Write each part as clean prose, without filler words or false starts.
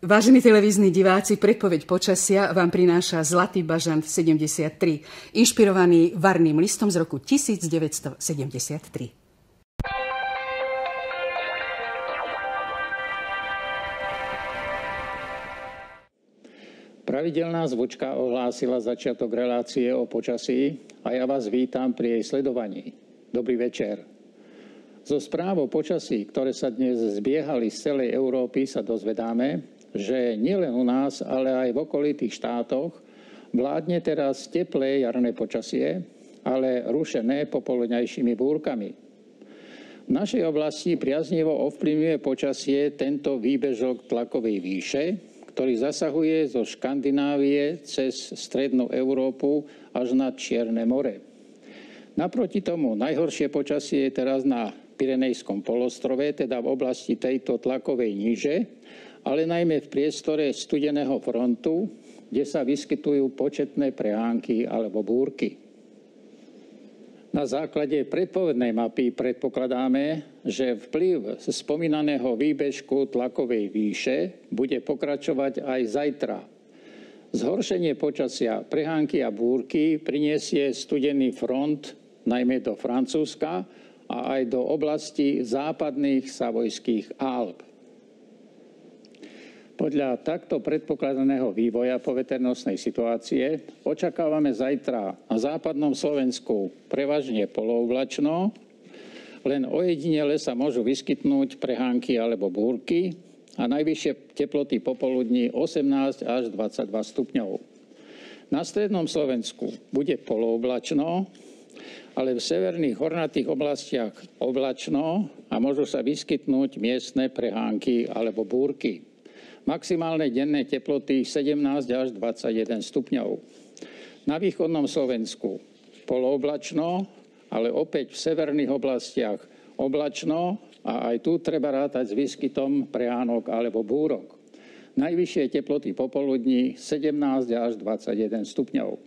Vážení televízni diváci, predpoveď počasia vám prináša Zlatý bažant 73, inšpirovaný varným listom z roku 1973. Pravidelná zvučka ohlásila začiatok relácie o počasí a ja vás vítam pri jej sledovaní. Dobrý večer. Zo správ o počasí, ktoré sa dnes zbiehali z celej Európy, sa dozvedáme, že nielen u nás, ale aj v okolitých štátoch vládne teraz teplé jarné počasie, ale rušené popoludňajšími búrkami. V našej oblasti priaznivo ovplyvňuje počasie tento výbežok tlakovej výše, ktorý zasahuje zo Škandinávie cez strednú Európu až na Čierne more. Naproti tomu najhoršie počasie je teraz na Pyrenejskom polostrove, teda v oblasti tejto tlakovej níže, ale najmä v priestore studeného frontu, kde sa vyskytujú početné prehánky alebo búrky. Na základe predpovednej mapy predpokladáme, že vplyv spomínaného výbežku tlakovej výše bude pokračovať aj zajtra. Zhoršenie počasia, prehánky a búrky prinesie studený front najmä do Francúzska a aj do oblasti západných Savojských Alp. Podľa takto predpokladaného vývoja poveternostnej situácie očakávame zajtra na západnom Slovensku prevažne polooblačno, len ojedinele sa môžu vyskytnúť prehánky alebo búrky a najvyššie teploty popoludní 18 až 22 stupňov. Na strednom Slovensku bude polooblačno, ale v severných hornatých oblastiach oblačno a môžu sa vyskytnúť miestne prehánky alebo búrky. Maximálne denné teploty 17 až 21 stupňov. Na východnom Slovensku polooblačno, ale opäť v severných oblastiach oblačno a aj tu treba rátať s výskytom prehánok alebo búrok. Najvyššie teploty popoludní 17 až 21 stupňov.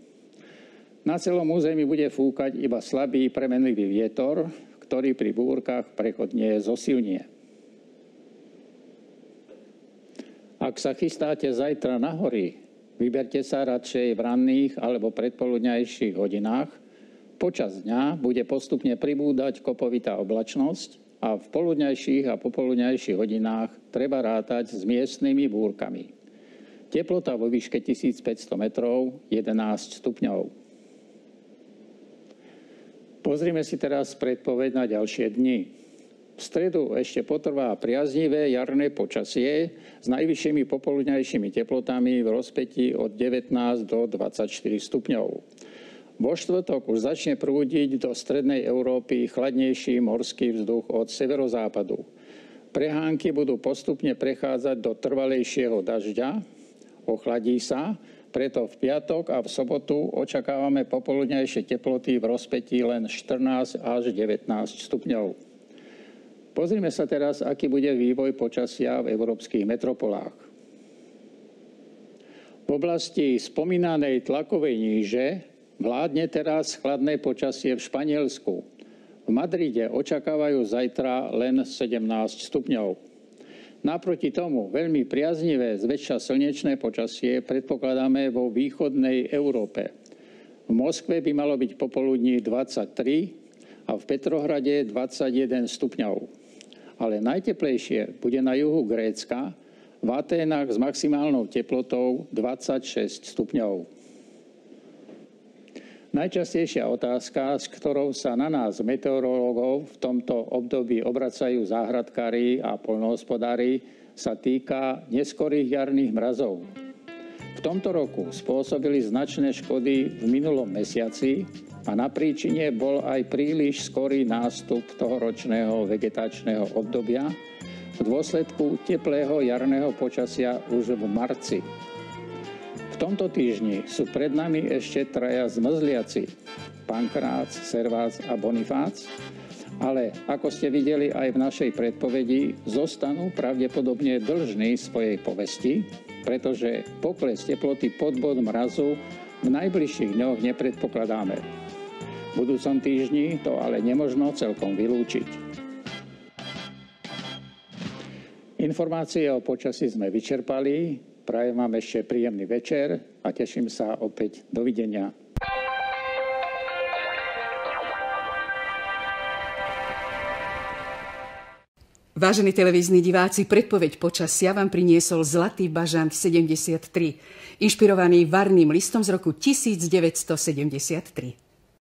Na celom území bude fúkať iba slabý premenlivý vietor, ktorý pri búrkach prechodne zosilnie. Ak sa chystáte zajtra na hory, vyberte sa radšej v ranných alebo predpoludňajších hodinách. Počas dňa bude postupne pribúdať kopovitá oblačnosť a v poludňajších a popoludňajších hodinách treba rátať s miestnymi búrkami. Teplota vo výške 1500 metrov 11 stupňov. Pozrime si teraz predpoveď na ďalšie dni. V stredu ešte potrvá priaznivé jarné počasie s najvyššími popoludňajšími teplotami v rozpätí od 19 do 24 stupňov. Vo štvrtok už začne prúdiť do strednej Európy chladnejší morský vzduch od severozápadu. Prehánky budú postupne prechádzať do trvalejšieho dažďa, ochladí sa, preto v piatok a v sobotu očakávame popoludňajšie teploty v rozpätí len 14 až 19 stupňov. Pozrime sa teraz, aký bude vývoj počasia v európskych metropolách. V oblasti spomínanej tlakovej níže vládne teraz chladné počasie v Španielsku. V Madride očakávajú zajtra len 17 stupňov. Naproti tomu veľmi priaznivé zväčša slnečné počasie predpokladáme vo východnej Európe. V Moskve by malo byť popoludní 23 a v Petrohrade 21 stupňov. Ale najteplejšie bude na juhu Grécka, v Aténach s maximálnou teplotou 26 stupňov. Najčastejšia otázka, s ktorou sa na nás meteorológov v tomto období obracajú záhradkári a poľnohospodári, sa týka neskorých jarných mrazov. V tomto roku spôsobili značné škody v minulom mesiaci a na príčine bol aj príliš skorý nástup tohoročného vegetačného obdobia v dôsledku teplého jarného počasia už v marci. V tomto týždni sú pred nami ešte traja zmrzliaci, Pankrác, Servác a Bonifác, ale ako ste videli aj v našej predpovedi, zostanú pravdepodobne dlžní svojej povesti, pretože pokles teploty pod bod mrazu v najbližších dňoch nepredpokladáme. V budúcom týždni to ale nemožno celkom vylúčiť. Informácie o počasí sme vyčerpali. Prajem vám ešte príjemný večer a teším sa opäť. Dovidenia. Vážení televízni diváci, predpoveď počasia vám priniesol Zlatý bažant 73, inšpirovaný varným listom z roku 1973.